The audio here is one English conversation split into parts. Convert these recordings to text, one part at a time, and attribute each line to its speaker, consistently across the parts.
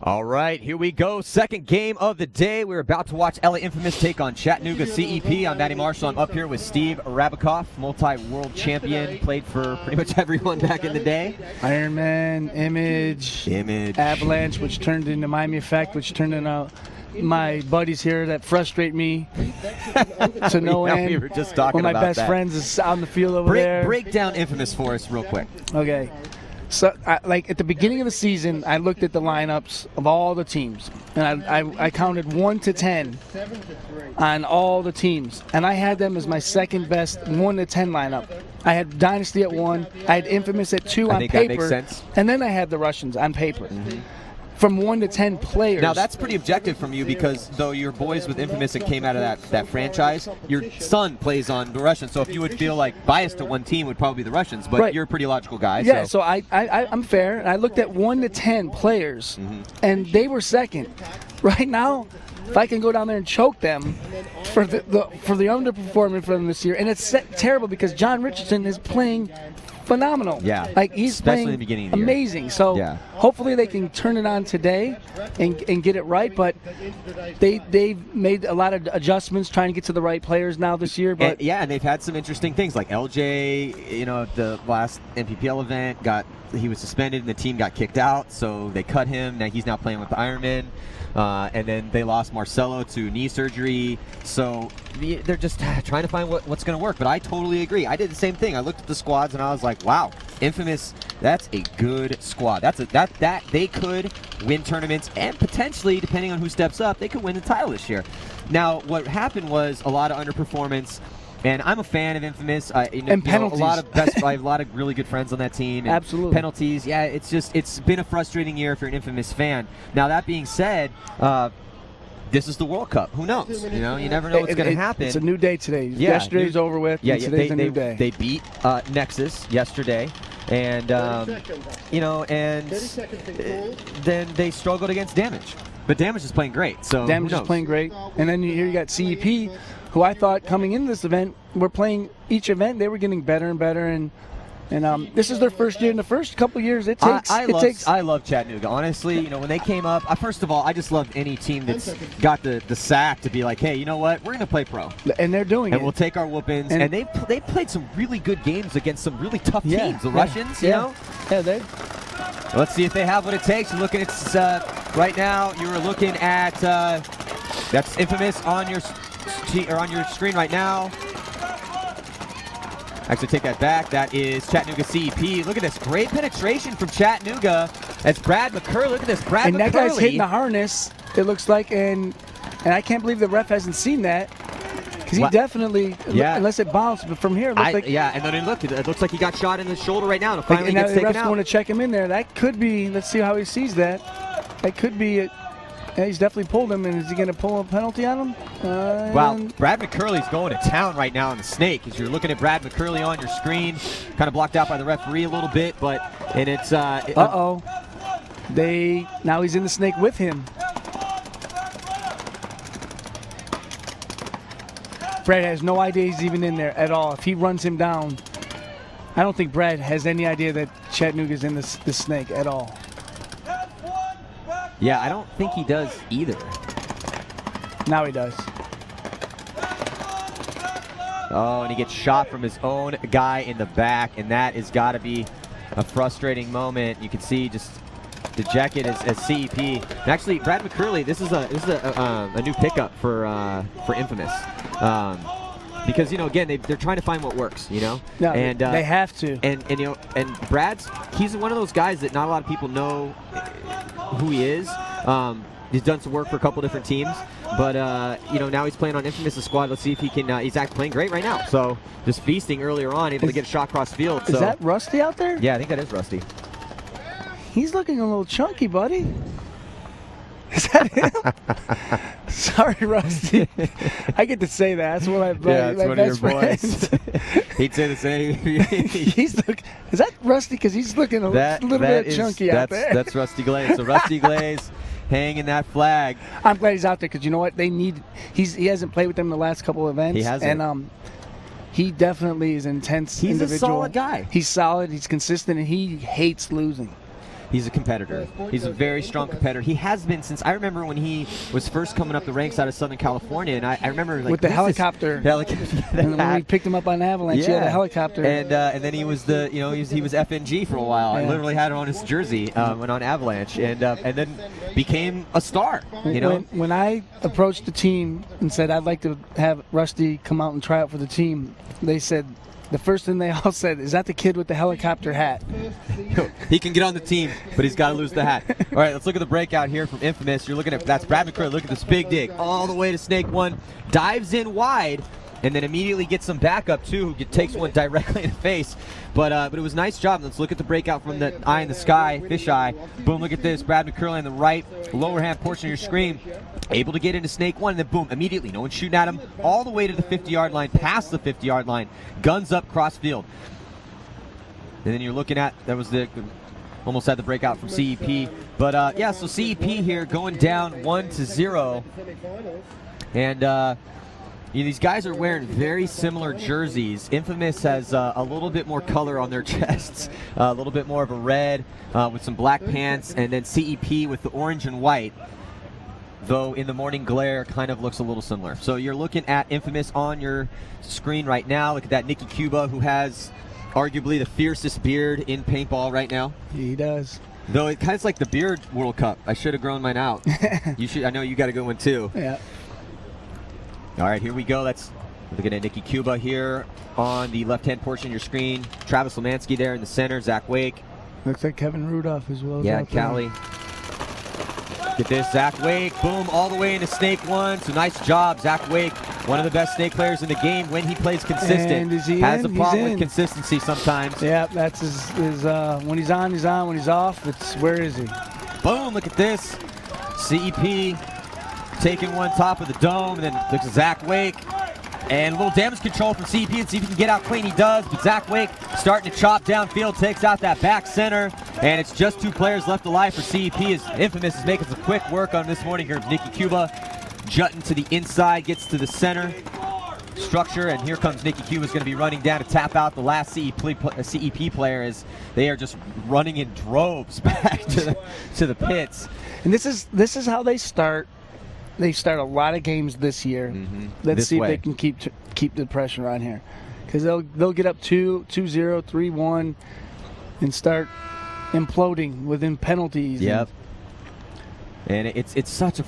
Speaker 1: All right, here we go. Second game of the day. We're about to watch LA Infamous take on Chattanooga CEP. I'm Matty Marshall. I'm up here with Steve Rabikoff, multi-world champion. Played for pretty much everyone back in the day.
Speaker 2: Iron Man, Image, Avalanche, which turned into Miami Effect, which turned into my buddies here that frustrate me to no end.
Speaker 1: We were just talking
Speaker 2: One of my
Speaker 1: about
Speaker 2: best
Speaker 1: that.
Speaker 2: friends is on the field over there.
Speaker 1: Break down Infamous for us real quick.
Speaker 2: Okay. So, like at the beginning of the season, I looked at the lineups of all the teams, and I counted 1 to 10 on all the teams, and I had them as my second best 1 to 10 lineup. I had Dynasty at 1, I had Infamous at 2 on
Speaker 1: think
Speaker 2: paper,
Speaker 1: that makes sense.
Speaker 2: and then I had the Russians on paper. From 1 to 10 players.
Speaker 1: Now that's pretty objective from you because though your boys with Infamous and came out of that franchise, your son plays on the Russians. So if you would feel like biased to one team, would probably be the Russians. But
Speaker 2: right.
Speaker 1: You're a pretty logical guy.
Speaker 2: Yeah. So I'm fair. I looked at 1 to 10 players, and they were second. Right now, if I can go down there and choke them for the underperforming for them this year, and it's terrible because John Richardson is playing phenomenal.
Speaker 1: Yeah.
Speaker 2: Like he's
Speaker 1: especially
Speaker 2: playing
Speaker 1: in the beginning of the
Speaker 2: amazing.
Speaker 1: year.
Speaker 2: So
Speaker 1: yeah.
Speaker 2: Hopefully they can turn it on today and get it right. But they've made a lot of adjustments trying to get to the right players now this year. But
Speaker 1: and they've had some interesting things like LJ. You know, the last NPPL event he was suspended and the team got kicked out, so they cut him. Now he's playing with the Ironman. And then they lost Marcelo to knee surgery. So they're just trying to find what's going to work. But I totally agree. I did the same thing. I looked at the squads and I was like, wow, Infamous, that's a good squad. That they could win tournaments and potentially, depending on who steps up, they could win the title this year. Now, what happened was a lot of underperformance. And I'm a fan of Infamous.
Speaker 2: And penalties.
Speaker 1: I have a lot of really good friends on that team. And
Speaker 2: absolutely.
Speaker 1: Penalties. Yeah, it's been a frustrating year if you're an Infamous fan. Now that being said, this is the World Cup. Who knows? You never know what's going to happen.
Speaker 2: It's a new day today.
Speaker 1: Yeah,
Speaker 2: Yesterday's over with.
Speaker 1: Yeah,
Speaker 2: today's a new day.
Speaker 1: They beat Nexus yesterday, and then they struggled against Damage. But Damage is playing great. So
Speaker 2: Damage is playing great. And then here you got CEP, who I thought coming into this event, we're playing each event, they were getting better and better, and this is their first year. In the first couple of years,
Speaker 1: I love Chattanooga. Honestly, when they came up, first of all, I just love any team that's got the sack to be like, hey, you know what? We're going to play pro.
Speaker 2: And they're doing it.
Speaker 1: And we'll take our whoopings. And they played some really good games against some really tough teams. The Russians, you know?
Speaker 2: Yeah, they.
Speaker 1: Let's see if they have what it takes. You're looking at right now. You're looking at that's Infamous on your screen right now. Actually, take that back. That is Chattanooga CEP. Look at this. Great penetration from Chattanooga. That's Brad McCurley. Look at this. Brad McCurley.
Speaker 2: And that guy's hitting the harness, it looks like. And I can't believe the ref hasn't seen that. Because he definitely, unless it bounced, but from here, it looks like.
Speaker 1: Yeah, and then it looks like he got shot in the shoulder right now. And finally gets taken out.
Speaker 2: The ref's going to check him in there. That could be, let's see how he sees that. That could be Yeah, he's definitely pulled him, and is he going to pull a penalty on him?
Speaker 1: Wow, Brad McCurley's going to town right now on the snake. As you're looking at Brad McCurley on your screen, kind of blocked out by the referee a little bit, and it's
Speaker 2: now he's in the snake with him. Brad has no idea he's even in there at all. If he runs him down, I don't think Brad has any idea that Chattanooga's in the snake at all.
Speaker 1: Yeah, I don't think he does either.
Speaker 2: Now he does.
Speaker 1: Oh, and he gets shot from his own guy in the back, and that has got to be a frustrating moment. You can see just dejected as CEP. And actually, Brad McCurley, this is a new pickup for Infamous. Because again they're trying to find what works,
Speaker 2: No,
Speaker 1: and
Speaker 2: they have to.
Speaker 1: And he's one of those guys that not a lot of people know who he is. He's done some work for a couple different teams, but now he's playing on Infamous' squad. Let's see if he can. He's playing great right now. So just feasting earlier on, able to get a shot across field.
Speaker 2: Is that Rusty out there?
Speaker 1: Yeah, I think that is Rusty.
Speaker 2: He's looking a little chunky, buddy. Is that him? Sorry, Rusty. I get to say that. That's one of my best friends.
Speaker 1: He'd say the same.
Speaker 2: Is that Rusty? Because he's looking a little bit chunky out there.
Speaker 1: That's Rusty Glaze. So Rusty Glaze hanging that flag.
Speaker 2: I'm glad he's out there because you know what? He hasn't played with them the last couple of events.
Speaker 1: He hasn't.
Speaker 2: And he definitely is an intense
Speaker 1: individual.
Speaker 2: He's a solid guy. He's solid. He's consistent, and he hates losing.
Speaker 1: He's a competitor. He's a very strong competitor. He has been since I remember when he was first coming up the ranks out of Southern California, and I remember like
Speaker 2: with the helicopter. And when we picked him up on Avalanche, he had a helicopter.
Speaker 1: And then he was he was FNG for a while. I literally had it on his jersey when on Avalanche, and then became a star.
Speaker 2: When I approached the team and said I'd like to have Rusty come out and try out for the team, they said. The first thing they all said, is that the kid with the helicopter hat?
Speaker 1: He can get on the team, but he's got to lose the hat. All right, let's look at the breakout here from Infamous. You're looking at, that's Brad McCurry. Look at this big dig all the way to Snake One. Dives in wide, and then immediately gets some backup, too, who takes one directly in the face. But it was a nice job. Let's look at the breakout from the eye in the sky, fisheye. Boom, look at this. Brad McCurley on the right, lower hand portion of your screen. Able to get into Snake One, and then boom, immediately, no one's shooting at him, all the way to the 50-yard line, past the 50-yard line, guns up, cross field. And then you're looking at, that was almost had the breakout from CEP. But yeah, so CEP here going down 1-0. And these guys are wearing very similar jerseys. Infamous has a little bit more color on their chests, a little bit more of a red with some black pants, and then CEP with the orange and white. Though in the morning glare kind of looks a little similar. So you're looking at Infamous on your screen right now. Look at that Nicky Cuba, who has arguably the fiercest beard in paintball right now.
Speaker 2: He does.
Speaker 1: Though it kind of like the beard World Cup. I should have grown mine out. You should. I know you got a good one too.
Speaker 2: Yeah.
Speaker 1: All right, here we go. Let's look at Nicky Cuba here on the left-hand portion of your screen. Travis Lemansky there in the center. Zach Wake.
Speaker 2: Looks like Kevin Rudolph as well.
Speaker 1: Yeah, Callie. Look at this, Zach Wake, boom, all the way into Snake One. So nice job, Zach Wake, one of the best Snake players in the game when he plays consistent.
Speaker 2: And is he
Speaker 1: has
Speaker 2: in?
Speaker 1: a problem with consistency sometimes.
Speaker 2: Yeah, that's his when he's on, he's on. When he's off, it's where is he?
Speaker 1: Boom, look at this. CEP taking one top of the dome, and then looks at Zach Wake. And a little damage control from CEP and see if he can get out clean. He does, but Zach Wake starting to chop downfield, takes out that back center. And it's just 2 players left alive for CEP as Infamous is making some quick work on this morning here. Nicky Cuba jutting to the inside, gets to the center structure, and here comes Nicky Cuba's going to be running down to tap out the last CEP player as they are just running in droves back to the pits.
Speaker 2: And this is how they start. They start a lot of games this year.
Speaker 1: Mm-hmm.
Speaker 2: Let's see if they can keep the pressure on here, because they'll get up 2-0, 3-1, and start imploding within penalties.
Speaker 1: Yep. And it's such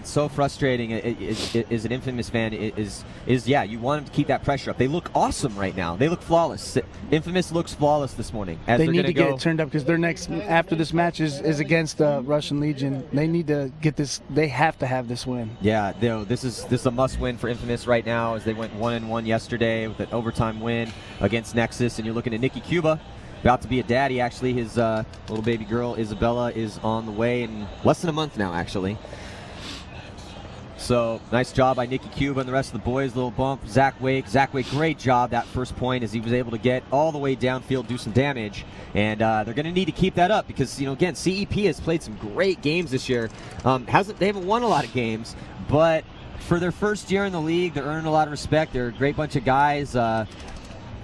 Speaker 1: so frustrating. As an Infamous fan, yeah, you want them to keep that pressure up. They look awesome right now. They look flawless. Infamous looks flawless this morning.
Speaker 2: They need to get it turned up because their next after this match is against Russian Legion. They need to get this. They have to have this win.
Speaker 1: Yeah, this is a must-win for Infamous right now as they went 1-1 yesterday with an overtime win against Nexus. And you're looking at Nicky Cuba. About to be a daddy, actually. His little baby girl, Isabella, is on the way in less than a month now, actually. So, nice job by Nicky Cuba and the rest of the boys. Little bump. Zach Wake, great job that first point as he was able to get all the way downfield, do some damage. And they're going to need to keep that up because, again, CEP has played some great games this year. They haven't won a lot of games, but for their first year in the league, they're earning a lot of respect. They're a great bunch of guys.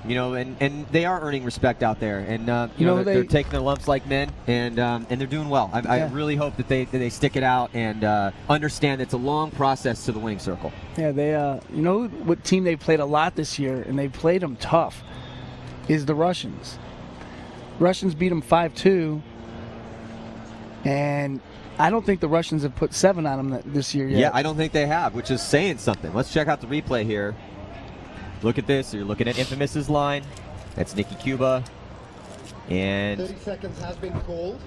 Speaker 1: And they are earning respect out there, and they're taking their lumps like men, and they're doing well. I really hope that they stick it out and understand it's a long process to the winning circle.
Speaker 2: Yeah, they what team they played a lot this year, and they played them tough, is the Russians. Russians beat them 5-2, and I don't think the Russians have put 7 on them this year yet.
Speaker 1: Yeah, I don't think they have, which is saying something. Let's check out the replay here. Look at this. You're looking at Infamous's line. That's Nicky Cuba. And
Speaker 3: 30 seconds has been called.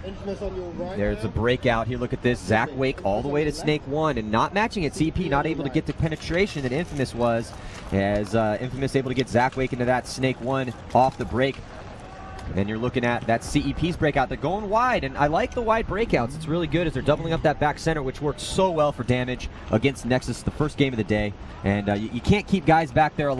Speaker 3: Infamous on your right.
Speaker 1: There's a breakout here. Look at this. Zach Wake all the way to Snake One and not matching it. CP not able to get the penetration that Infamous was, as Infamous able to get Zach Wake into that Snake One off the break. And you're looking at that CEP's breakout. They're going wide, and I like the wide breakouts. It's really good as they're doubling up that back center, which worked so well for damage against Nexus the first game of the day. And you can't keep guys back there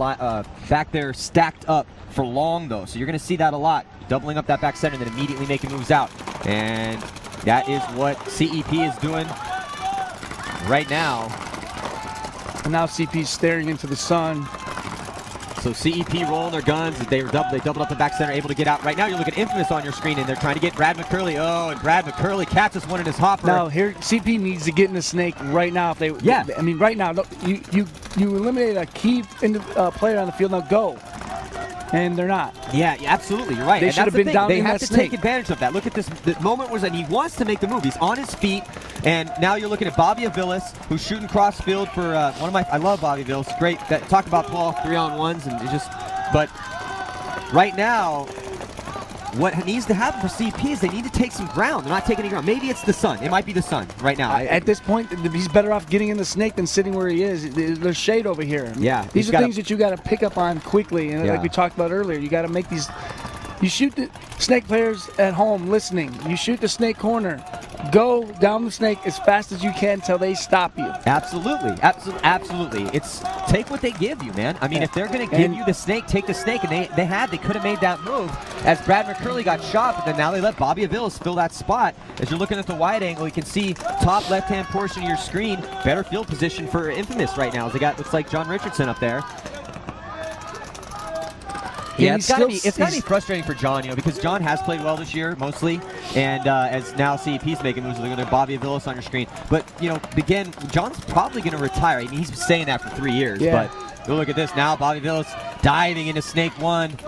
Speaker 1: stacked up for long, though. So you're going to see that a lot. Doubling up that back center and then immediately making moves out. And that is what CEP is doing right now.
Speaker 2: And now CP's staring into the sun.
Speaker 1: So CEP rolling their guns. They doubled up the back center, able to get out. Right now, you're looking at Infamous on your screen, and they're trying to get Brad McCurley. Oh, and Brad McCurley catches one in his hopper.
Speaker 2: Now here, CP needs to get in the snake right now. If they,
Speaker 1: Yeah.
Speaker 2: I mean, right now, you eliminated a key player on the field. Now go. And they're not.
Speaker 1: Yeah, absolutely. You're right.
Speaker 2: They
Speaker 1: And
Speaker 2: should
Speaker 1: that's
Speaker 2: have
Speaker 1: the
Speaker 2: been
Speaker 1: thing.
Speaker 2: down
Speaker 1: They
Speaker 2: in
Speaker 1: have
Speaker 2: that
Speaker 1: to
Speaker 2: snake.
Speaker 1: take advantage of that. Look at this. The moment was, and he wants to make the move. He's on his feet, and now you're looking at Bobby Aviles, who's shooting cross field for one of my. I love Bobby Aviles. Great. Talk about 12 3-on-1s, and it just. But right now, what needs to happen for CP is they need to take some ground. They're not taking any ground. Maybe it's the sun. It might be the sun right now.
Speaker 2: At this point, he's better off getting in the snake than sitting where he is. There's shade over here.
Speaker 1: Yeah,
Speaker 2: These are things that you got to pick up on quickly. And
Speaker 1: Yeah.
Speaker 2: like we talked about earlier, you got to make these. You shoot the snake players at home listening. You shoot the snake corner. Go down the snake as fast as you can until they stop you.
Speaker 1: Absolutely. Absolutely. It's take what they give you, man. I mean, if they're going to give you the snake, take the snake. And they could have made that move as Brad McCurley got shot, but then now they let Bobby Aviles fill that spot. As you're looking at the wide angle, you can see top left-hand portion of your screen, better field position for Infamous right now. As they got, looks like John Richardson up there. Yeah, it's gotta be frustrating for John, because John has played well this year, mostly, and as now CEP's making moves, they're Bobby Aviles on your screen. But, again, John's probably going to retire. I mean, he's been saying that for 3 years, but look at this now. Bobby Aviles diving into Snake 1.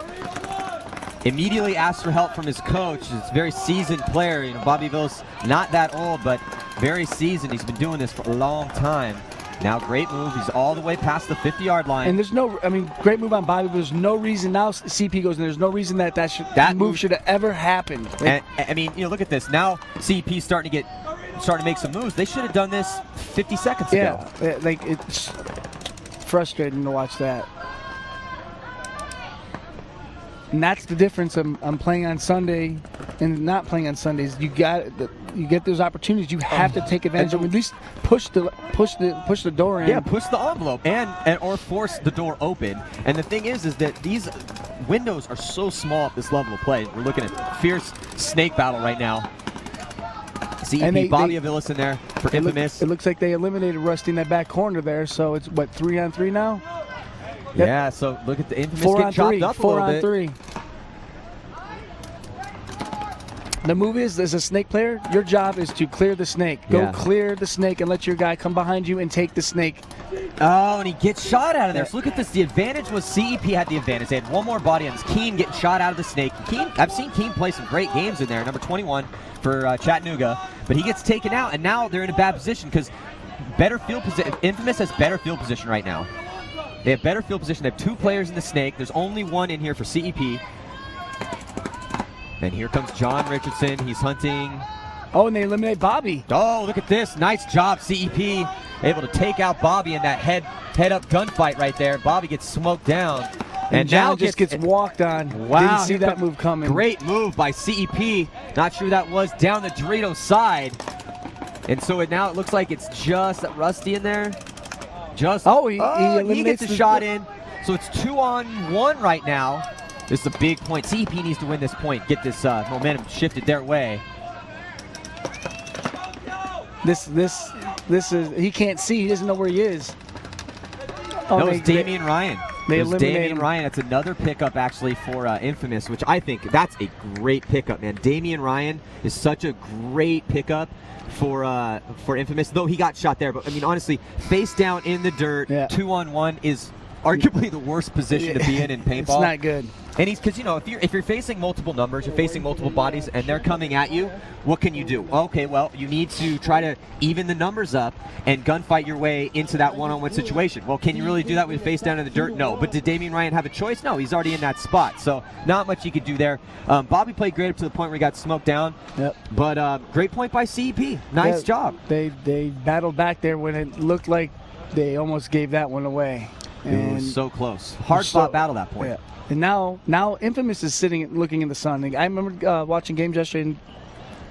Speaker 1: Immediately asks for help from his coach. He's a very seasoned player. Bobby Aviles, not that old, but very seasoned. He's been doing this for a long time. Now, great move. He's all the way past the 50-yard line.
Speaker 2: And there's great move on Bobby. There's no reason now CP goes, and there's no reason that move should have ever happened.
Speaker 1: And, I mean, look at this. Now CP's starting to make some moves. They should have done this 50 seconds ago.
Speaker 2: Yeah, like it's frustrating to watch that. And that's the difference. I'm playing on Sunday and not playing on Sundays. You get those opportunities. You have to take advantage of them. At least push the door in.
Speaker 1: Yeah, push the envelope or force the door open. And the thing is that these windows are so small at this level of play. We're looking at fierce snake battle right now. CEP, Bobby Aviles in there for Infamous.
Speaker 2: It looks like they eliminated Rusty in that back corner there. So it's what, 3-on-3 now?
Speaker 1: Yep. Yeah, so look at the Infamous get chopped up a little bit.
Speaker 2: 4-on-3. The move is, as a snake player, your job is to clear the snake. Go clear the snake and let your guy come behind you and take the snake.
Speaker 1: Oh, and he gets shot out of there. So look at this. The advantage was CEP had the advantage. They had one more body on this. Keen getting shot out of the snake. I've seen Keen play some great games in there, number 21 for Chattanooga. But he gets taken out, and now they're in a bad position because better field position. Infamous has better field position right now. They have better field position. They have 2 players in the snake. There's only one in here for CEP. And here comes John Richardson. He's hunting.
Speaker 2: Oh, and they eliminate Bobby.
Speaker 1: Oh, look at this. Nice job, CEP. Able to take out Bobby in that head-up gunfight right there. Bobby gets smoked down.
Speaker 2: And now just gets walked on.
Speaker 1: Wow.
Speaker 2: Didn't see that move coming.
Speaker 1: Great move by CEP. Not sure who that was down the Dorito side. And so now it looks like it's just Rusty in there. He gets a shot in. So it's 2-on-1 right now. This is a big point. CEP needs to win this point, get this momentum shifted their way.
Speaker 2: This is, he can't see. He doesn't know where he is.
Speaker 1: Oh, no, it's Damian Ryan.
Speaker 2: They
Speaker 1: eliminate
Speaker 2: Damian
Speaker 1: him. Ryan. That's another pickup actually for Infamous, which I think that's a great pickup, man. Damian Ryan is such a great pickup for Infamous, though he got shot there. But I mean, honestly, face down in the dirt, 2-on-1 is arguably the worst position to be in paintball.
Speaker 2: It's not good.
Speaker 1: And he's because if you're facing multiple numbers, you're facing multiple bodies, and they're coming at you. What can you do? Okay, well, you need to try to even the numbers up and gunfight your way into that one-on-one situation. Well, can you really do that with face down in the dirt? No. But did Damian Ryan have a choice? No, he's already in that spot. So not much he could do there. Bobby played great up to the point where he got smoked down.
Speaker 2: Yep.
Speaker 1: But great point by CEP. Nice job.
Speaker 2: They battled back there when it looked like they almost gave that one away.
Speaker 1: It was so close. Hard-fought battle at that point.
Speaker 2: Yeah. And now Infamous is sitting looking in the sun. I remember watching games yesterday. And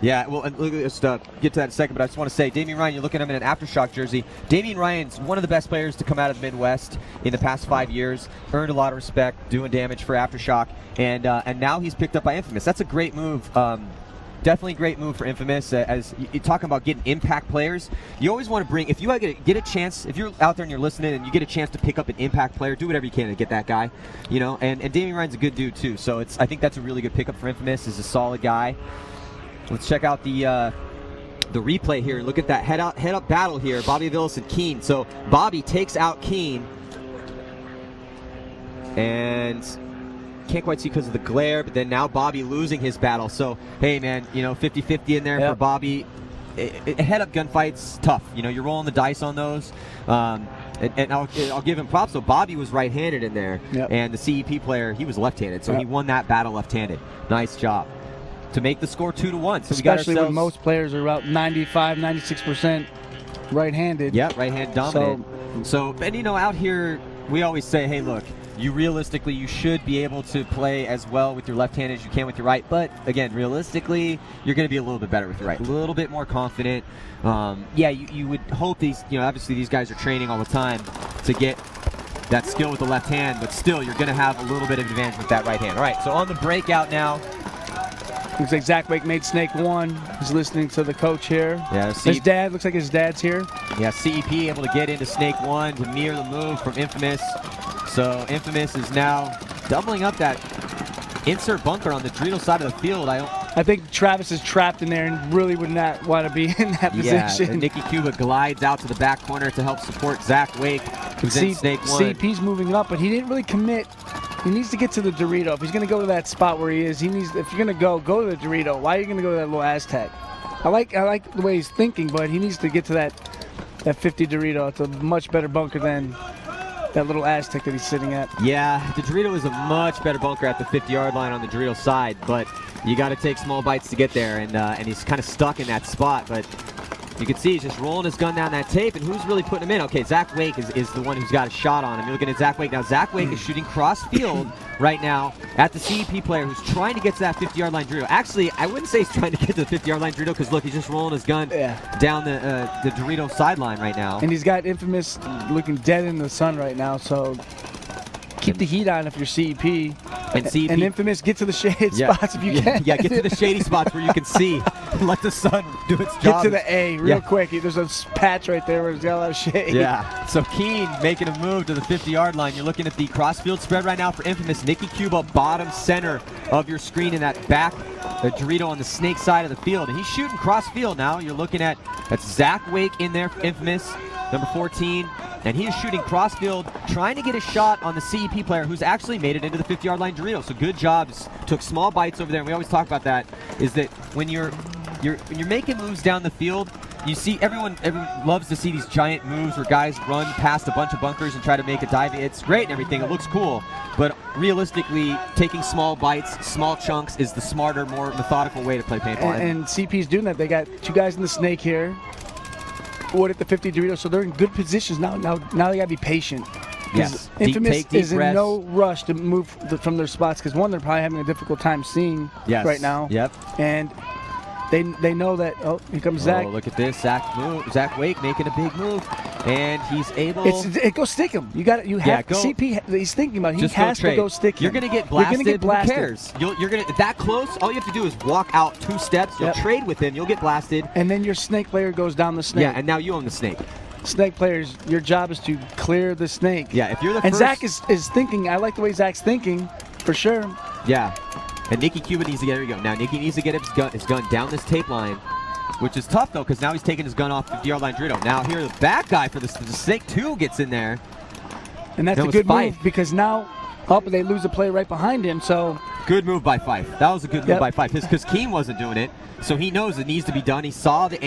Speaker 1: yeah, well, let's get to that in a second, but I just want to say, Damian Ryan, you're looking at him in an Aftershock jersey. Damian Ryan's one of the best players to come out of the Midwest in the past 5 years. Earned a lot of respect, doing damage for Aftershock, and now he's picked up by Infamous. That's a great move. definitely great move for Infamous. As you're talking about getting impact players, you always want to bring, if you get a chance, if you're out there and you're listening and you get a chance to pick up an impact player, do whatever you can to get that guy, you know. And Damian Ryan's a good dude too, so I think that's a really good pickup for Infamous. Is a solid guy. Let's check out the replay here. Look at that head up battle here. Bobby Villas and Keen. So Bobby takes out Keen, and can't quite see because of the glare, but then now Bobby losing his battle. So, hey, man, you know, 50-50 in there for Bobby. Head-up gunfights, tough. You know, you're rolling the dice on those. And I'll give him props. So Bobby was right-handed in there, and the CEP player, he was left-handed. So he won that battle left-handed. Nice job to make the score 2-1. So
Speaker 2: especially when most players are about 95, 96% right-handed.
Speaker 1: Yeah, right-hand dominant. So, and you know, out here, we always say, hey, look, you should be able to play as well with your left hand as you can with your right. But again, realistically, you're going to be a little bit better with your right, a little bit more confident. Yeah, you would hope these, you know, obviously these guys are training all the time to get that skill with the left hand, but still, you're going to have a little bit of advantage with that right hand. All right, so on the breakout now.
Speaker 2: Looks like Zach Wake made Snake 1. He's listening to the coach here.
Speaker 1: Yeah,
Speaker 2: his dad, looks like his dad's here.
Speaker 1: Yeah, CEP able to get into Snake 1 to mirror the move from Infamous. So Infamous is now doubling up that insert bunker on the Dorito side of the field.
Speaker 2: I think Travis is trapped in there and really would not want to be in that position.
Speaker 1: Yeah, Nicky Cuba glides out to the back corner to help support Zach Wake, who's in Snake 1.
Speaker 2: CP's moving up, but he didn't really commit. He needs to get to the Dorito. If he's going to go to that spot where he is, if you're going to go to the Dorito. Why are you going to go to that little Aztec? I like the way he's thinking, but he needs to get to that 50 Dorito. It's a much better bunker than that little Aztec that he's sitting at.
Speaker 1: Yeah, the Dorito is a much better bunker at the 50-yard line on the Dorito side, but you got to take small bites to get there, and he's kind of stuck in that spot. But you can see he's just rolling his gun down that tape, and who's really putting him in? Okay, Zach Wake is the one who's got a shot on him. You're looking at Zach Wake. Now, Zach Wake is shooting cross field right now at the CEP player who's trying to get to that 50-yard line Dorito. Actually, I wouldn't say he's trying to get to the 50-yard line Dorito because, look, he's just rolling his gun down the Dorito sideline right now.
Speaker 2: And he's got Infamous looking dead in the sun right now, so keep the heat on if you're CEP. And Infamous, get to the shaded spots if you can.
Speaker 1: Yeah, get to the shady spots where you can see. Let the sun do its job.
Speaker 2: Get to the A real quick. There's a patch right there where it's got a lot of shade.
Speaker 1: Yeah. So Keen making a move to the 50-yard line. You're looking at the crossfield spread right now for Infamous. Nicky Cuba, bottom center of your screen in that back Dorito on the Snake side of the field. And he's shooting crossfield now. You're looking at that's Zach Wake in there for Infamous, number 14. And he is shooting crossfield, trying to get a shot on the CEP player who's actually made it into the 50-yard line Dorito. So good job. Took small bites over there. And we always talk about that, is that when you're making moves down the field, you see everyone loves to see these giant moves where guys run past a bunch of bunkers and try to make a dive. It's great and everything. It looks cool. But realistically, taking small bites, small chunks is the smarter, more methodical way to play paintball.
Speaker 2: And CP's doing that. They got two guys in the Snake here. Wood at the 50 Dorito, so they're in good positions now. Now they gotta be patient.
Speaker 1: Yes.
Speaker 2: Infamous is in no rush to move from their spots because one, they're probably having a difficult time seeing right now.
Speaker 1: Yep.
Speaker 2: And they know that. Oh, here comes Zach.
Speaker 1: Oh, look at this, Zach Wake making a big move, and he's able.
Speaker 2: Go stick him. You have CP. He's thinking about it. He has to go stick him.
Speaker 1: You're gonna get blasted. Who cares? You're gonna that close. All you have to do is walk out 2 steps. You'll trade with him. You'll get blasted.
Speaker 2: And then your Snake player goes down the Snake.
Speaker 1: Yeah, and now you own the Snake.
Speaker 2: Snake players, your job is to clear the Snake.
Speaker 1: Yeah, if you're the
Speaker 2: and
Speaker 1: first.
Speaker 2: Zach is thinking. I like the way Zach's thinking, for sure.
Speaker 1: Yeah. And Nicky Cuba needs to get, there we go. Now Nicky needs to get his gun down this tape line, which is tough though, because now he's taking his gun off the 50-yard line Dorito. Now here the back guy for the Snake 2 gets in there.
Speaker 2: And that's a good move because now they lose a play right behind him. So
Speaker 1: good move by Fife. That was a good move by Fife because Keem wasn't doing it, so he knows it needs to be done. He saw the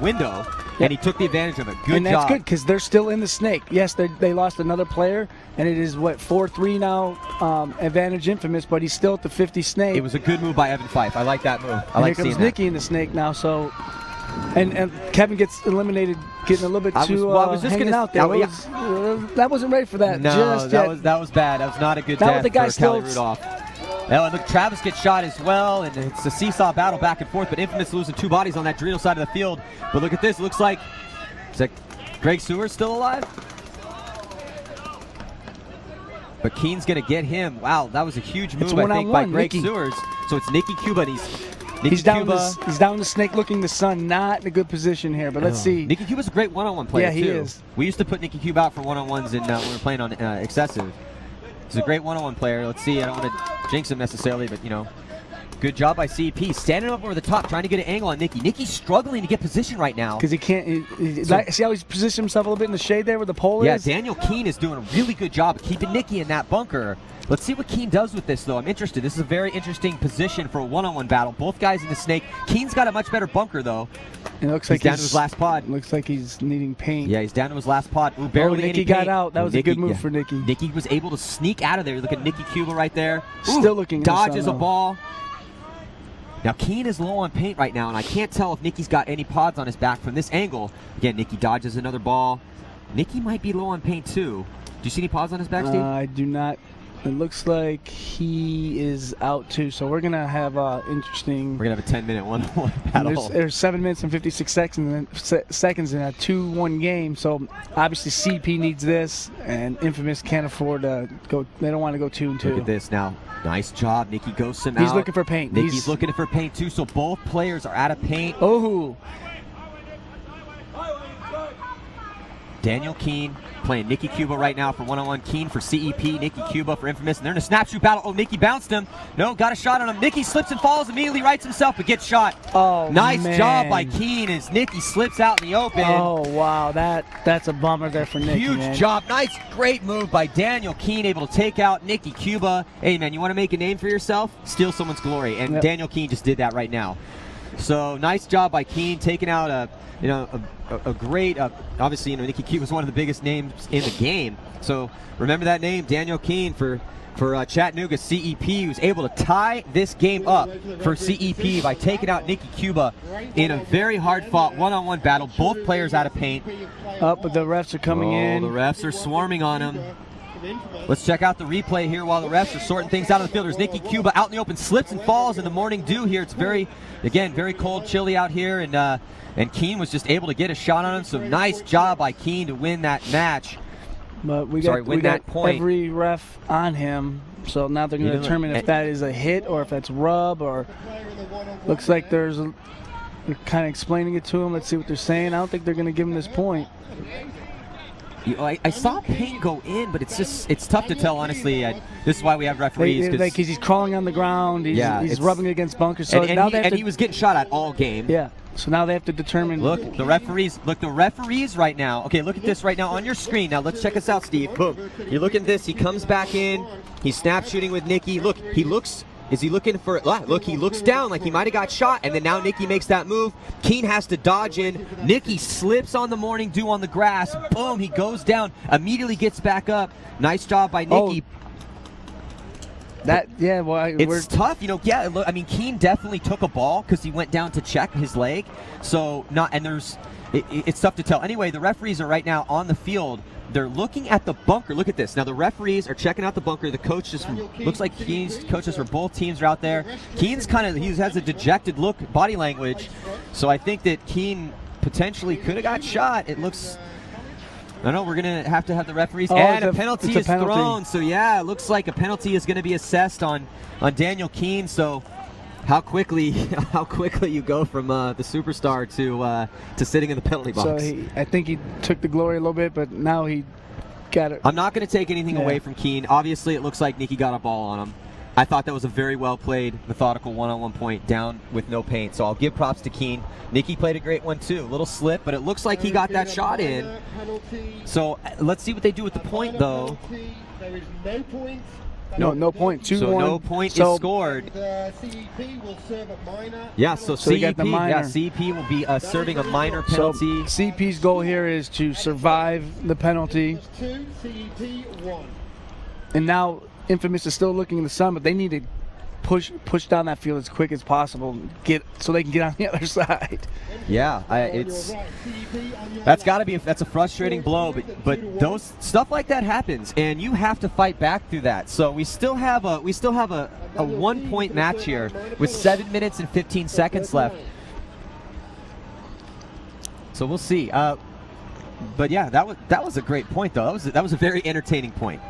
Speaker 1: window, and he took the advantage of it. Good job.
Speaker 2: And that's good because they're still in the Snake. Yes, they lost another player, and it is 4-3 now, advantage Infamous, but he's still at the 50 Snake.
Speaker 1: It was a good move by Evan Fife. I like that move. I like seeing that.
Speaker 2: Here comes Nicky in the Snake now. So. And Kevin gets eliminated, getting a little bit too hanging out there. That wasn't ready for that.
Speaker 1: No, that was bad. That was not a good death for Kelly Rudolph. Oh, and look, Travis gets shot as well, and it's a seesaw battle back and forth, but Infamous losing 2 bodies on that Dorito side of the field. But look at this. It looks like, is that Greg Sewers still alive? But Keen's going to get him. Wow, that was a huge move, I think, by Greg Sewers. So it's Nicky Cuba, and he's Nikki Cuba.
Speaker 2: He's down the snake looking the sun. Not in a good position here, but let's see.
Speaker 1: Nikki Cuba's a great one-on-one player,
Speaker 2: yeah, he
Speaker 1: too.
Speaker 2: is.
Speaker 1: We used to put Nikki Cuba out for one-on-ones when we were playing on Excessive. He's a great one-on-one player. Let's see. I don't want to jinx him necessarily, but, you know, good job by CEP. Standing up over the top, trying to get an angle on Nikki. Nikki's struggling to get position right now.
Speaker 2: Because he can't. See how he's positioned himself a little bit in the shade there where the pole is?
Speaker 1: Yeah, Daniel Keene is doing a really good job of keeping Nikki in that bunker. Let's see what Keene does with this, though. I'm interested. This is a very interesting position for a one-on-one battle. Both guys in the snake. Keene's got a much better bunker, though.
Speaker 2: It looks
Speaker 1: he's
Speaker 2: like
Speaker 1: down to his last pod.
Speaker 2: Looks like he's needing paint.
Speaker 1: Yeah, he's down to his last pod. Ooh, barely
Speaker 2: Nikki
Speaker 1: any
Speaker 2: got
Speaker 1: paint.
Speaker 2: out. That was
Speaker 1: Nikki,
Speaker 2: a good move for Nikki.
Speaker 1: Nikki was able to sneak out of there. Look at Nikki Cuba right there. Ooh,
Speaker 2: still looking.
Speaker 1: Dodges a ball. Now, Keene is low on paint right now, and I can't tell if Nikki's got any pods on his back from this angle. Again, Nikki dodges another ball. Nikki might be low on paint, too. Do you see any pods on his back, Steve?
Speaker 2: I do not. It looks like he is out, too. So we're going to have interesting.
Speaker 1: We're going to have a 10-minute one-on-one battle.
Speaker 2: There's 7 minutes and 56 seconds in a 2-1 game. So, obviously, CP needs this, and Infamous can't afford to go. They don't want to go 2-2.
Speaker 1: Look at this now. Nice job. Nikki goes him out.
Speaker 2: He's looking for paint.
Speaker 1: Nikki's looking for paint, too. So both players are out of paint.
Speaker 2: Oh.
Speaker 1: Daniel Keene playing Nikki Cuba right now for one-on-one. Keene for CEP, Nikki Cuba for Infamous. And they're in a snap shoot battle. Oh, Nikki bounced him. No, got a shot on him. Nikki slips and falls, immediately rights himself, but gets shot.
Speaker 2: Oh,
Speaker 1: nice
Speaker 2: man.
Speaker 1: job by Keene as Nikki slips out in the open.
Speaker 2: Oh, wow. That's a bummer there for Nikki.
Speaker 1: Huge job. Nice, great move by Daniel Keene, able to take out Nikki Cuba. Hey, man, you want to make a name for yourself? Steal someone's glory. And Daniel Keene just did that right now. So nice job by Keene, taking out a great, obviously, Nikki Cuba was one of the biggest names in the game. So remember that name, Daniel Keene for Chattanooga CEP, who's able to tie this game up for CEP by taking out Nikki Cuba in a very hard-fought one-on-one battle. Both players out of paint.
Speaker 2: But the refs are coming in.
Speaker 1: The refs are swarming on him. Let's check out the replay here while the refs are sorting things out of the field. There's Nikki Cuba out in the open, slips and falls in the morning dew here. It's very cold, chilly out here, and Keene was just able to get a shot on him. So nice job by Keene to win that match.
Speaker 2: But we got every ref on him. So now they're going to determine if that is a hit or if that's rub, or looks like they're kind of explaining it to him. Let's see what they're saying. I don't think they're going to give him this point.
Speaker 1: I saw paint go in, but it's tough to tell, honestly. This is why we have referees.
Speaker 2: Because he's crawling on the ground. He's rubbing against bunkers. So
Speaker 1: and he was getting shot at all game.
Speaker 2: Yeah. So now they have to determine.
Speaker 1: Look, the referees right now. Okay, look at this right now on your screen. Now let's check this out, Steve. Boom. You look at this. He comes back in. He's snap shooting with Nikki. Look, he looks. Is he looking for? Look, he looks down like he might have got shot, and then now Nikki makes that move. Keene has to dodge in. Nikki slips on the morning dew on the grass. Boom, he goes down. Immediately gets back up. Nice job by Nikki.
Speaker 2: It's
Speaker 1: tough, Yeah, look, I mean, Keene definitely took a ball because he went down to check his leg. So it's tough to tell. Anyway, the referees are right now on the field. They're looking at the bunker. Look at this. Now the referees are checking out the bunker. The coaches, looks like Keene's coaches for both teams are out there. Keene's he has a dejected look, body language. So I think that Keene potentially could have got shot. It looks. I know we're going to have the referees. And a penalty is thrown. So yeah, it looks like a penalty is going to be assessed on Daniel Keene. So how quickly you go from the superstar to sitting in the penalty box.
Speaker 2: So I think he took the glory a little bit, but now he got it.
Speaker 1: I'm not going to take anything away from Keene. Obviously, it looks like Nikki got a ball on him. I thought that was a very well played, methodical one-on-one point down with no paint. So I'll give props to Keene. Nikki played a great one too. A little slip, but it looks like he got that shot in. So let's see what they do with the point, though.
Speaker 3: There is no point.
Speaker 2: No point. 2-1.
Speaker 1: So no point is scored.
Speaker 3: CEP will serve a minor.
Speaker 1: Yeah, so CEP will be serving a minor penalty.
Speaker 2: So CEP's goal here is to survive the penalty.
Speaker 3: 2, CEP 1.
Speaker 2: And now Infamous is still looking in the sun, but they need to push down that field as quick as possible, so they can get on the other side.
Speaker 1: Yeah, that's a frustrating blow, but those stuff like that happens, and you have to fight back through that. So we still have a 1-point match here with 7 minutes and 15 seconds left. So we'll see. But yeah, that was a great point though. That was a very entertaining point.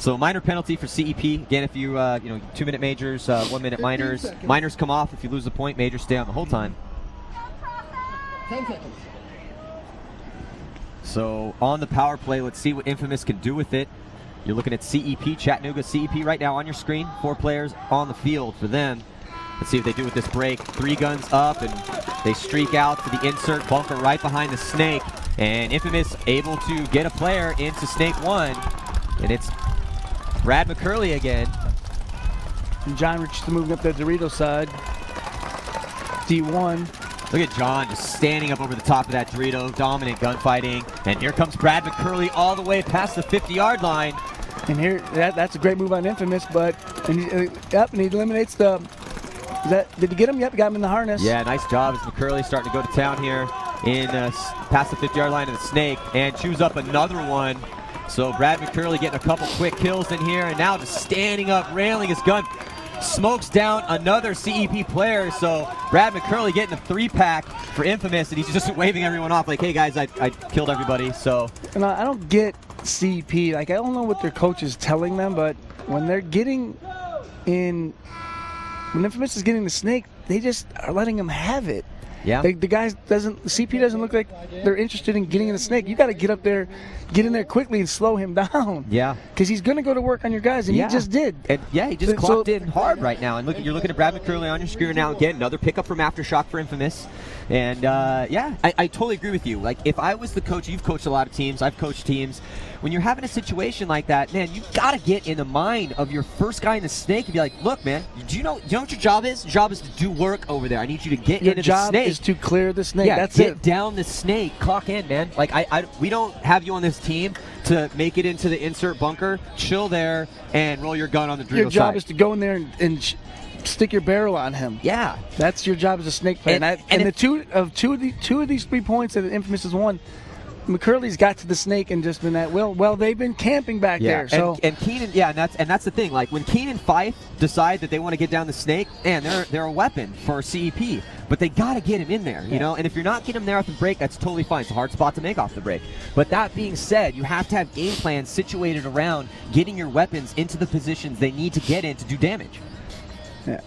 Speaker 1: So minor penalty for CEP. Again, if you 2-minute majors, 1-minute minors. Minors come off if you lose the point. Majors stay on the whole time.
Speaker 3: 10 seconds.
Speaker 1: So on the power play, let's see what Infamous can do with it. You're looking at CEP, Chattanooga CEP right now on your screen. 4 players on the field for them. Let's see what they do with this break. 3 guns up, and they streak out to the insert bunker right behind the snake. And Infamous able to get a player into snake 1. And it's Brad McCurley again.
Speaker 2: And John Richardson moving up the Dorito side. D1.
Speaker 1: Look at John just standing up over the top of that Dorito, dominant gunfighting. And here comes Brad McCurley all the way past the 50-yard line.
Speaker 2: And here, that's a great move on Infamous, but and he eliminates the. Did he get him? Yep, got him in the harness.
Speaker 1: Yeah, nice job as McCurley starting to go to town here in past the 50-yard line of the snake and chews up another one. So Brad McCurley getting a couple quick kills in here, and now just standing up, railing his gun. Smokes down another CEP player, so Brad McCurley getting a 3-pack for Infamous, and he's just waving everyone off like, hey guys, I killed everybody. So
Speaker 2: And I don't get CEP. Like, I don't know what their coach is telling them, but when they're getting in, when Infamous is getting the snake, they just are letting him have it.
Speaker 1: yeah.
Speaker 2: The guys CP doesn't look like they're interested in getting in the snake. You got to get up there, get in there quickly and slow him down.
Speaker 1: Yeah.
Speaker 2: Because he's going to go to work on your guys, and
Speaker 1: Yeah.
Speaker 2: he just did.
Speaker 1: And yeah, he just
Speaker 2: So-
Speaker 1: clocked in hard right now. And you're looking at Brad McCurley on your screen now. Again, another pickup from Aftershock for Infamous. And yeah, I totally agree with you. Like, if I was the coach, you've coached a lot of teams, I've coached teams. When you're having a situation like that, man, you got to get in the mind of your first guy in the snake and be like, look, man, do you know what your job is? Your job is to do work over there. I need you to get
Speaker 2: Your
Speaker 1: into the
Speaker 2: job
Speaker 1: snake.
Speaker 2: is to clear the snake.
Speaker 1: Yeah,
Speaker 2: That's
Speaker 1: get
Speaker 2: it.
Speaker 1: down the snake, clock in, man. Like, we don't have you on this team to make it into the insert bunker, chill there, and roll your gun on the Dorito
Speaker 2: Your job
Speaker 1: side.
Speaker 2: is to go in there and stick your barrel on him.
Speaker 1: Yeah.
Speaker 2: That's your job as a snake player.
Speaker 1: And
Speaker 2: The two of these 3 points that Infamous has won, McCurley's got to the snake and just been that. Well, they've been camping back there. So
Speaker 1: and Keenan, yeah, and that's the thing. Like, when Keenan Fife decide that they want to get down the snake, man, they're a weapon for CEP. But they got to get him in there, you know. And if you're not getting him there off the break, that's totally fine. It's a hard spot to make off the break. But that being said, you have to have game plans situated around getting your weapons into the positions they need to get in to do damage.
Speaker 2: yeah.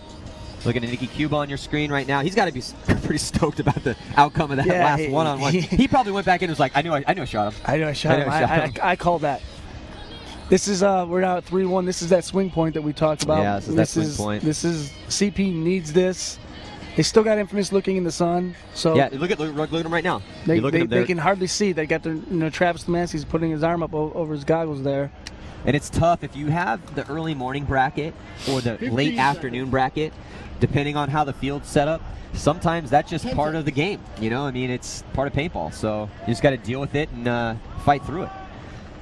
Speaker 1: Looking at Nicky Cuba on your screen right now. He's got to be pretty stoked about the outcome of that
Speaker 2: Yeah,
Speaker 1: last one-on-one. He probably went back in and was like, I knew I shot him.
Speaker 2: I know I shot him. I called that. This is we're now at 3-1. This is that swing point that we talked about.
Speaker 1: Yeah, this is that swing point.
Speaker 2: This is CP needs this. They still got Infamous looking in the sun. So
Speaker 1: Yeah, look at them right now.
Speaker 2: they,
Speaker 1: You look at them,
Speaker 2: they can hardly see. They got their Travis Lemansky's putting his arm up over his goggles there.
Speaker 1: and it's tough if you have the early morning bracket or the late afternoon bracket, depending on how the field's set up. Sometimes that's just part of the game, you know. I mean, it's part of paintball, so you just got to deal with it and fight through it.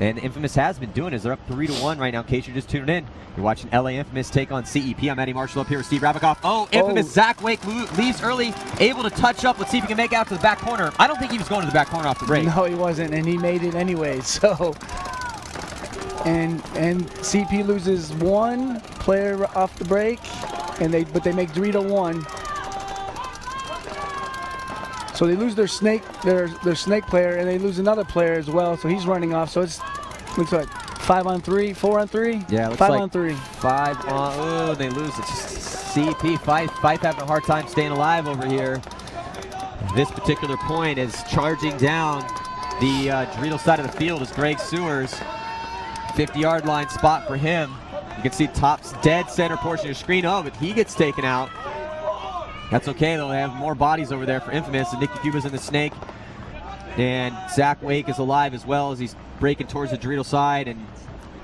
Speaker 1: And Infamous has been doing it. They're up 3-1 right now. In case you're just tuning in, you're watching LA Infamous take on CEP. I'm Eddie Marshall up here with Steve Rabikoff. Oh, Infamous Zach Wake leaves early, able to touch up. Let's see if he can make it out to the back corner. I don't think he was going to the back corner off the break.
Speaker 2: No, he wasn't, and he made it anyway. So, and CP loses 1 player off the break, but they make Dorito 1. So they lose their snake player, and they lose another player as well. So he's running off. So it's looks like 5-on-3, 4-on-3.
Speaker 1: Yeah, looks
Speaker 2: 5-on-3.
Speaker 1: 5 on. Oh, they lose it. CEP Fife having a hard time staying alive over here. This particular point is charging down the Dorito side of the field is Greg Sewers. 50-yard line spot for him. You can see top's dead center portion of your screen. Oh, but he gets taken out. That's okay, though. They have more bodies over there for Infamous. And Nicky Cuba's in the snake. And Zach Wake is alive as well as he's breaking towards the Dorito side. And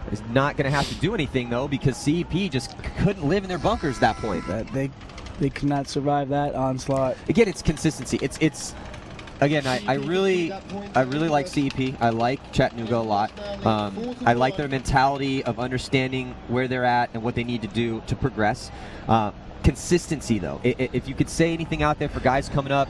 Speaker 1: is not going to have to do anything, though, because CEP just couldn't live in their bunkers at that point.
Speaker 2: They could not survive that onslaught.
Speaker 1: Again, it's consistency. It's again, I really like CEP. I like Chattanooga a lot. I like their mentality of understanding where they're at and what they need to do to progress. Consistency, though. If you could say anything out there for guys coming up,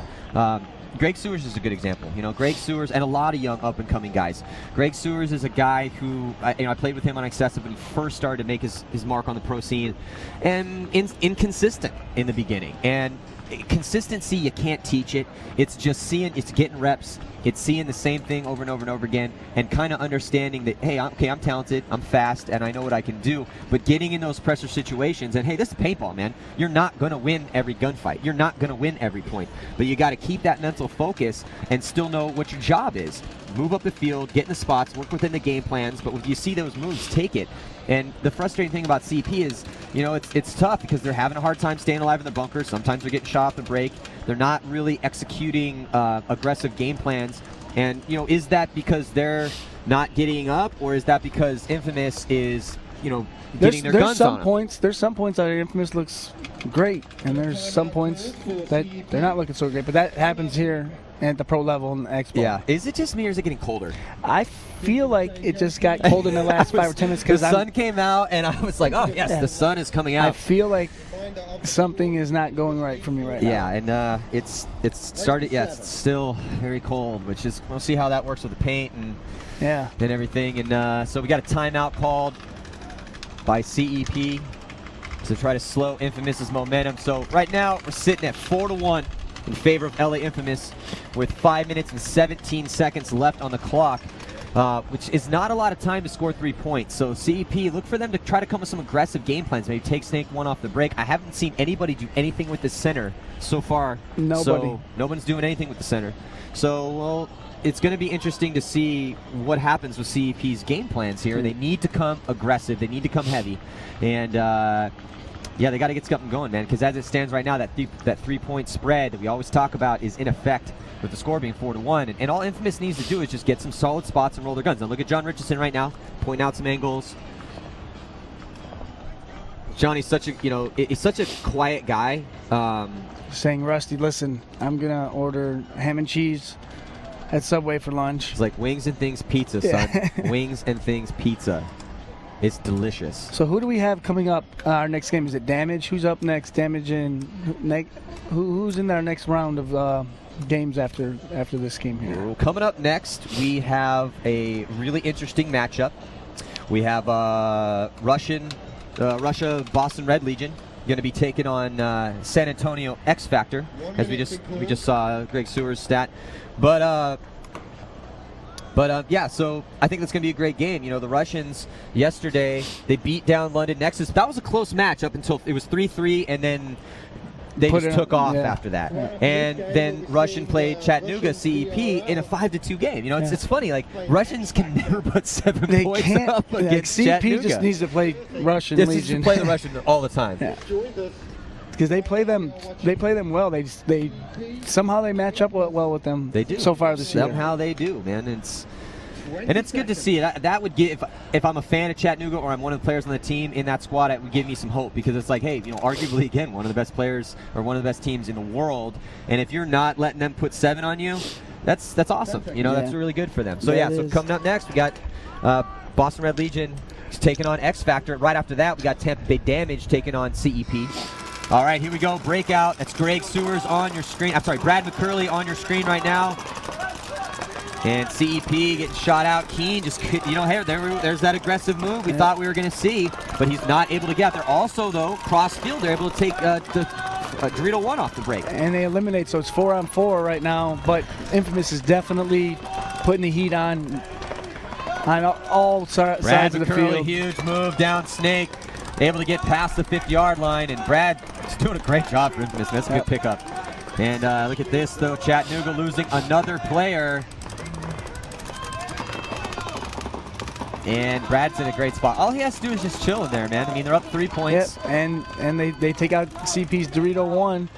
Speaker 1: Greg Sewers is a good example. You know, Greg Sewers and a lot of young up-and-coming guys. Greg Sewers is a guy who, I played with him on Excessive when he first started to make his mark on the pro scene, and inconsistent in the beginning. And consistency, you can't teach it. It's just it's getting reps. It's seeing the same thing over and over and over again, and kind of understanding that, hey, I'm talented, I'm fast, and I know what I can do. But getting in those pressure situations, and hey, this is paintball, man. You're not going to win every gunfight. You're not going to win every point. But you got to keep that mental focus and still know what your job is. Move up the field, get in the spots, work within the game plans. But when you see those moves, take it. And the frustrating thing about CEP is, it's tough because they're having a hard time staying alive in the bunker. Sometimes they're getting shot off the break. They're not really executing aggressive game plans. And, is that because they're not getting up, or is that because Infamous is, getting their guns on them?
Speaker 2: There's some points that Infamous looks great, and there's some points that they're not looking so great. But that happens here at the pro level in the Expo.
Speaker 1: Yeah. Is it just me, or is it getting colder?
Speaker 2: I feel like it just got cold in the last 5 or 10 minutes.
Speaker 1: The sun came out, and I was like, oh, yes, the sun is coming out.
Speaker 2: I feel like something is not going right for me right now.
Speaker 1: Yeah, and it's started. Yeah, it's still very cold, which is, we'll see how that works with the paint and everything. And so we got a timeout called by CEP to try to slow Infamous's momentum. So right now we're sitting at 4-1 in favor of LA Infamous with 5 minutes and 17 seconds left on the clock. Which is not a lot of time to score 3 points. So CEP, look for them to try to come with some aggressive game plans. Maybe take Snake 1 off the break. I haven't seen anybody do anything with the center so far.
Speaker 2: Nobody.
Speaker 1: So nobody's doing anything with the center. So, well, it's going to be interesting to see what happens with CEP's game plans here. They need to come aggressive. They need to come heavy. And, yeah, they got to get something going, man, because as it stands right now, that 3-point spread that we always talk about is in effect, with the score being 4-1. And all Infamous needs to do is just get some solid spots and roll their guns. Now look at John Richardson right now, pointing out some angles. Johnny's such a, he's such a quiet guy.
Speaker 2: Saying, Rusty, listen, I'm going to order ham and cheese at Subway for lunch.
Speaker 1: It's like wings and things pizza, son. Wings and things pizza. It's delicious.
Speaker 2: So who do we have coming up? Our next game, is it Damage? Who's up next? Damage and who's in our next round of games after this game here?
Speaker 1: Well, coming up next, we have a really interesting matchup. We have Russia Boston Red Legion going to be taking on San Antonio X Factor, as we just saw Greg Sewer's stat. But yeah, so I think that's going to be a great game. The Russians yesterday, they beat down London Nexus. That was a close match up until it was 3-3, and then they just took off after that. Yeah. And then Russian played Chattanooga CEP in a 5-2 game. It's funny. Like, Russians can never put 7 points up against
Speaker 2: CEP
Speaker 1: Chattanooga.
Speaker 2: Just needs to play Russian Legion.
Speaker 1: Just play the Russian all the time.
Speaker 2: Yeah. Because they play them well. They somehow they match up well with them.
Speaker 1: They do
Speaker 2: so far this year.
Speaker 1: Somehow they do, man. It's good to see it. That would give, if I'm a fan of Chattanooga or I'm one of the players on the team in that squad, it would give me some hope, because it's like, hey, arguably again one of the best players or one of the best teams in the world, and if you're not letting them put 7 on you, that's awesome. That's really good for them. So so coming up next, we got Boston Red Legion taking on X Factor. Right after that, we got Tampa Bay Damage taking on CEP. All right, here we go. Breakout. That's Greg Sewers on your screen. I'm sorry, Brad McCurley on your screen right now. And CEP getting shot out. Keen just, hey, there's that aggressive move we thought we were going to see, but he's not able to get out there. Also, though, cross field, they're able to take the Dorito 1 off the break. And
Speaker 2: they eliminate, so it's 4-on-4 right now, but Infamous is definitely putting the heat on all sides of the field.
Speaker 1: Huge move down Snake. Able to get past the 50-yard line, and Brad is doing a great job for Infamous. That's a good pickup. And look at this, though. Chattanooga losing another player. And Brad's in a great spot. All he has to do is just chill in there, man. I mean, they're up 3 points.
Speaker 2: Yep, and they take out CP's Dorito 1.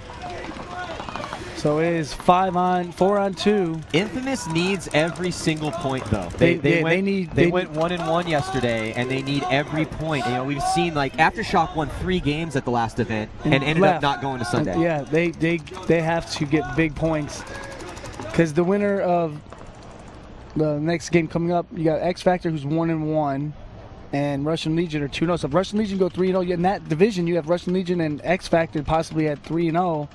Speaker 2: So it is 4-on-2.
Speaker 1: Infamous needs every single point, though. They went 1-1 yesterday, and they need every point. We've seen, like, Aftershock won 3 games at the last event and ended up not going to Sunday.
Speaker 2: Yeah, they have to get big points, because the winner of the next game coming up, you got X Factor, who's 1-1, and Russian Legion are 2-0. So if Russian Legion go 3-0, in that division, you have Russian Legion and X Factor possibly at 3-0.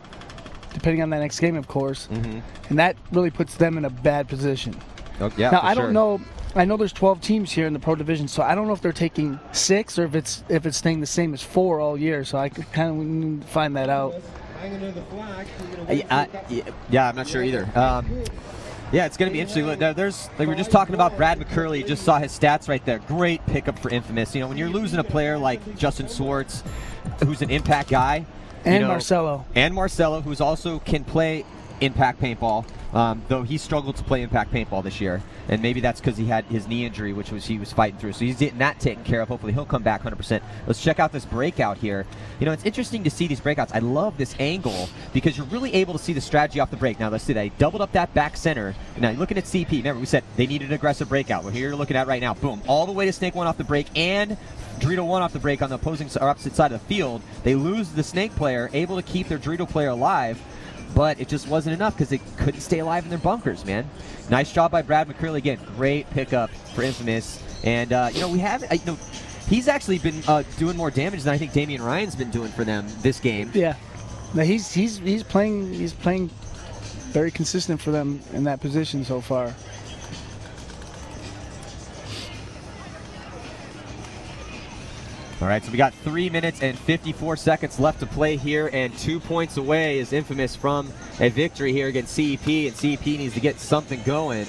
Speaker 2: Depending on that next game, of course. Mm-hmm. And that really puts them in a bad position.
Speaker 1: Oh, yeah,
Speaker 2: now, I don't know. I know there's 12 teams here in the pro division, so I don't know if they're taking 6 or if it's staying the same as 4 all year. So I kind of need to find that out.
Speaker 3: Hanging on the flag. We're gonna wait
Speaker 1: Yeah, I'm not sure either. Yeah, it's going to be interesting. Look, there's like we were just talking about Brad McCurley. You just saw his stats right there. Great pickup for Infamous. You know, when you're losing a player like Justin Swartz, who's an impact guy,
Speaker 2: and Marcelo,
Speaker 1: who's also can play impact paintball, though he struggled to play impact paintball this year, and maybe that's because he had his knee injury, which he was fighting through. So he's getting that taken care of. Hopefully he'll come back 100%. Let's check out this breakout here. You know, it's interesting to see these breakouts. I love this angle because you're really able to see the strategy off the break. Now let's see that he doubled up that back center. Now you're looking at CP. Remember we said they needed an aggressive breakout. Well, here you're looking at right now. Boom, all the way to Snake 1 off the break and Dorito 1 off the break on the opposing or opposite side of the field. They lose the Snake player, able to keep their Dorito player alive. But it just wasn't enough because they couldn't stay alive in their bunkers, man. Nice job by Brad McCurley. Again, great pickup for Infamous. And, you know, we have, you know, he's actually been doing more damage than I think Damian Ryan's been doing for them this game.
Speaker 2: Yeah. No, he's playing very consistent for them in that position so far.
Speaker 1: All right, so we got 3 minutes and 54 seconds left to play here, and 2 points away is Infamous from a victory here against CEP, and CEP needs to get something going.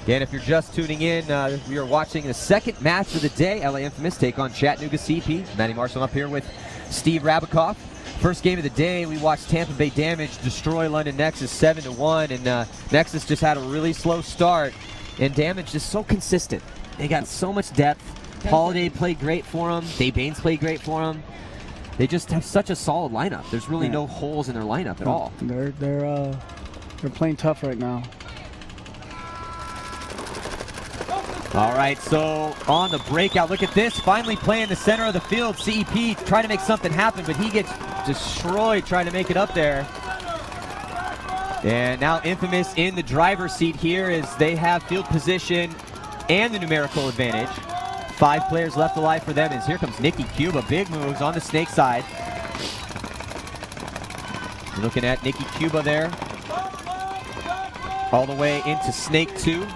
Speaker 1: Again, if you're just tuning in, we are watching the second match of the day. LA Infamous take on Chattanooga CEP. Matty Marshall up here with Steve Rabikoff. First game of the day, we watched Tampa Bay Damage destroy London Nexus 7-1, and Nexus just had a really slow start, and Damage is so consistent. They got so much depth. Holiday played great for them. Dave Baines played great for them. They just have such a solid lineup. There's really no holes in their lineup at all.
Speaker 2: They're playing tough right now.
Speaker 1: All right, so on the breakout, look at this. Finally playing the center of the field. CEP trying to make something happen, but he gets destroyed trying to make it up there. And now Infamous in the driver's seat here as they have field position and the numerical advantage. 5 players left alive for them as here comes Nicky Cuba. Big moves on the Snake side. You're looking at Nicky Cuba there. All the way into Snake 2.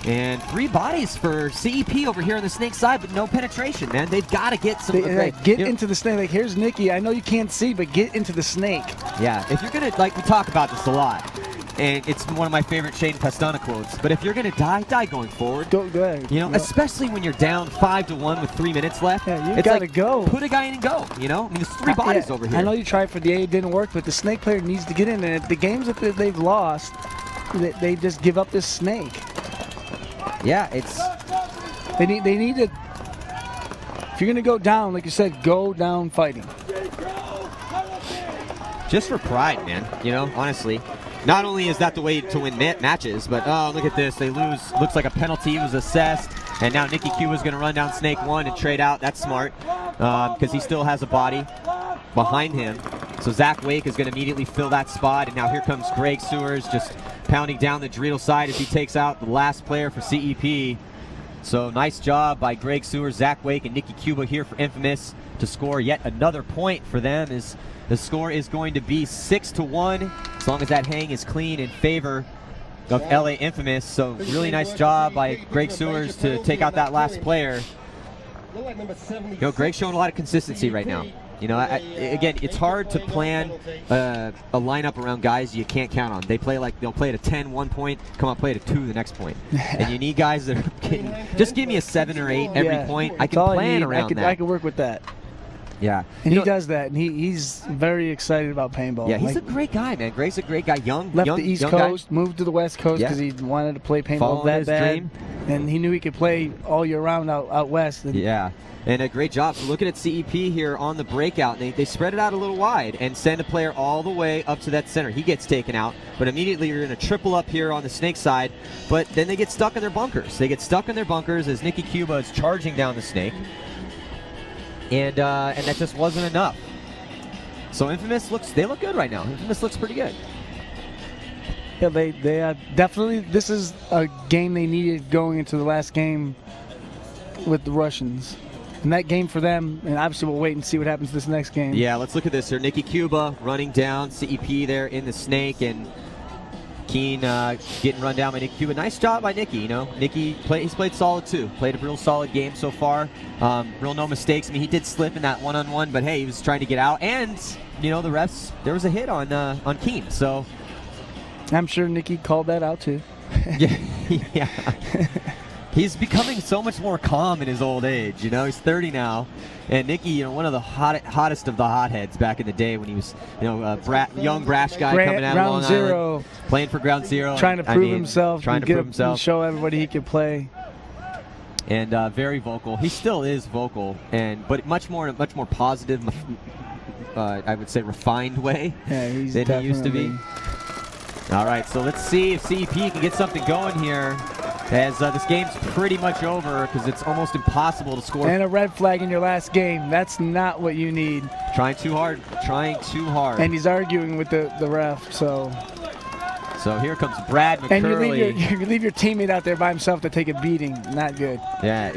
Speaker 1: And 3 bodies for CEP over here on the Snake side, but no penetration, man. They've got to get some...
Speaker 2: Get into the Snake. Like, here's Nicky. I know you can't see, but get into the Snake.
Speaker 1: Yeah, if you're going to... Like, we talk about this a lot. And it's one of my favorite Shane Pastana quotes. But if you're going to die going forward.
Speaker 2: Go ahead.
Speaker 1: You know, especially when you're down 5-1 with 3 minutes left.
Speaker 2: Yeah, you got to go.
Speaker 1: Put a guy in and go, you know? I mean, there's 3 bodies over here.
Speaker 2: I know you tried for the A, it didn't work, but the Snake player needs to get in. And the games that they've lost, they just give up this Snake.
Speaker 1: Yeah, it's...
Speaker 2: They need to... If you're going to go down, like you said, go down fighting.
Speaker 1: Just for pride, man, you know, honestly. Not only is that the way to win matches, but oh, look at this. They lose. Looks like a penalty was assessed. And now Nicky Cuba's going to run down Snake 1 and trade out. That's smart because he still has a body behind him. So Zach Wake is going to immediately fill that spot. And now here comes Greg Sewers just pounding down the Dorito side as he takes out the last player for CEP. So nice job by Greg Sewers, Zach Wake, and Nicky Cuba here for Infamous to score yet another point for them. As the score is going to be 6-1, as long as that hang is clean in favor of LA Infamous. So really nice job by Greg Sewers to take out that last player. You know, Greg's showing a lot of consistency right now. You know, again, it's hard to plan a lineup around guys you can't count on. They play like they'll play at a 10 one point, come out play at a 2 the next point. And you need guys that are getting, just give me a 7 or 8 every point. I can plan around that.
Speaker 2: I can work with that.
Speaker 1: Yeah.
Speaker 2: And he does that, and he's very excited about paintball.
Speaker 1: Yeah, he's a great guy, man. Greg's a great guy.
Speaker 2: Left the East Coast, moved to the West Coast because he wanted to play paintball that bad. Dream. And he knew he could play all year round out west.
Speaker 1: Yeah. And a great job. So looking at CEP here on the breakout, they spread it out a little wide and send a player all the way up to that center. He gets taken out, but immediately you're going to triple up here on the Snake side, but then they get stuck in their bunkers. They get stuck in their bunkers as Nicky Cuba is charging down the Snake, and that just wasn't enough. So Infamous they look good right now. Infamous looks pretty good.
Speaker 2: Yeah, they definitely, this is a game they needed going into the last game with the Russians. And that game for them, and obviously we'll wait and see what happens this next game.
Speaker 1: Yeah, let's look at this here. Nicky Cuba running down CEP there in the Snake, and Keene getting run down by Nicky Cuba. Nice job by Nicky. You know, he's played solid too. Played a real solid game so far. Real no mistakes. I mean, he did slip in that one-on-one, but hey, he was trying to get out. And you know, the refs, there was a hit on Keene. So
Speaker 2: I'm sure Nicky called that out too.
Speaker 1: yeah. He's becoming so much more calm in his old age. You know, he's 30 now, and Nicky, you know, one of the hottest of the hotheads back in the day when he was, you know, young brash guy coming out of Long Island, playing for Ground Zero,
Speaker 2: trying to prove himself, show everybody he could play,
Speaker 1: and very vocal. He still is vocal, but much more positive. I would say refined way than he used to be. All right, so let's see if CEP can get something going here. As this game's pretty much over because it's almost impossible to score.
Speaker 2: And a red flag in your last game. That's not what you need.
Speaker 1: Trying too hard.
Speaker 2: And he's arguing with the ref, so
Speaker 1: here comes Brad McCurley.
Speaker 2: And you leave your teammate out there by himself to take a beating. Not good.
Speaker 1: Yeah.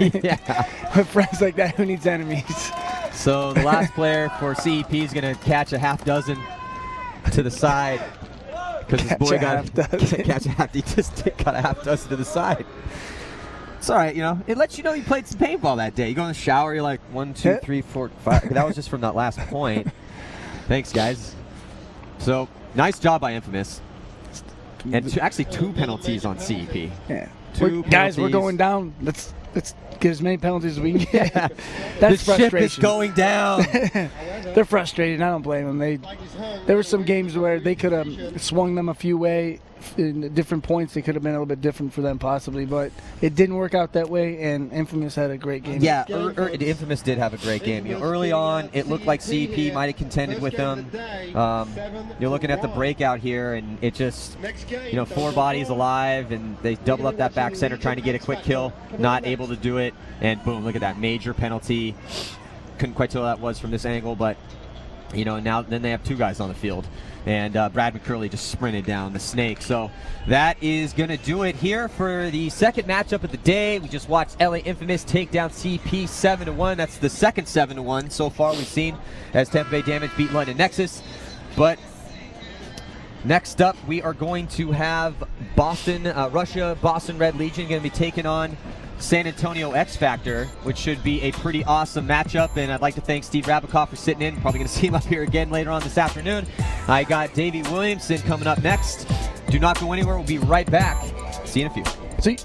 Speaker 1: Yeah.
Speaker 2: With friends like that, who needs enemies?
Speaker 1: So the last player for CEP is going to catch a half dozen to the side. Because his boy he just got a half dozen to the side. It's all right, you know. It lets you know you played some paintball that day. You go in the shower, you're like 1, 2, 3, 4, 5. That was just from that last point. Thanks, guys. So nice job by Infamous, and actually 2 penalties on CEP.
Speaker 2: Yeah, guys, we're going down. Let's get as many penalties as we can get.
Speaker 1: Yeah.
Speaker 2: That's
Speaker 1: the
Speaker 2: frustration.
Speaker 1: ship is going down.
Speaker 2: They're frustrated. I don't blame them. There were some games where they could have swung them a few ways in different points. They could have been a little bit different for them possibly, but it didn't work out that way, and Infamous had a great game.
Speaker 1: Yeah, Infamous did have a great game. You know, early on, it looked like CEP might have contended with them. You're looking at the breakout here, and it just, you know, 4 bodies alive, and they double up that back center trying to get a quick kill, not able to do it, and boom, look at that major penalty. Couldn't quite tell what that was from this angle, but you know, then they have 2 guys on the field, and Brad McCurley just sprinted down the snake. So that is going to do it here for the second matchup of the day. We just watched LA Infamous take down CP 7-1. That's the second 7-1 so far we've seen as Tampa Bay Damage beat London Nexus. But next up, we are going to have Boston Red Legion going to be taking on San Antonio X Factor, which should be a pretty awesome matchup. And I'd like to thank Steve Rabikoff for sitting in. Probably going to see him up here again later on this afternoon. I got Davey Williamson coming up next. Do not go anywhere. We'll be right back. See you in a few.
Speaker 2: See you.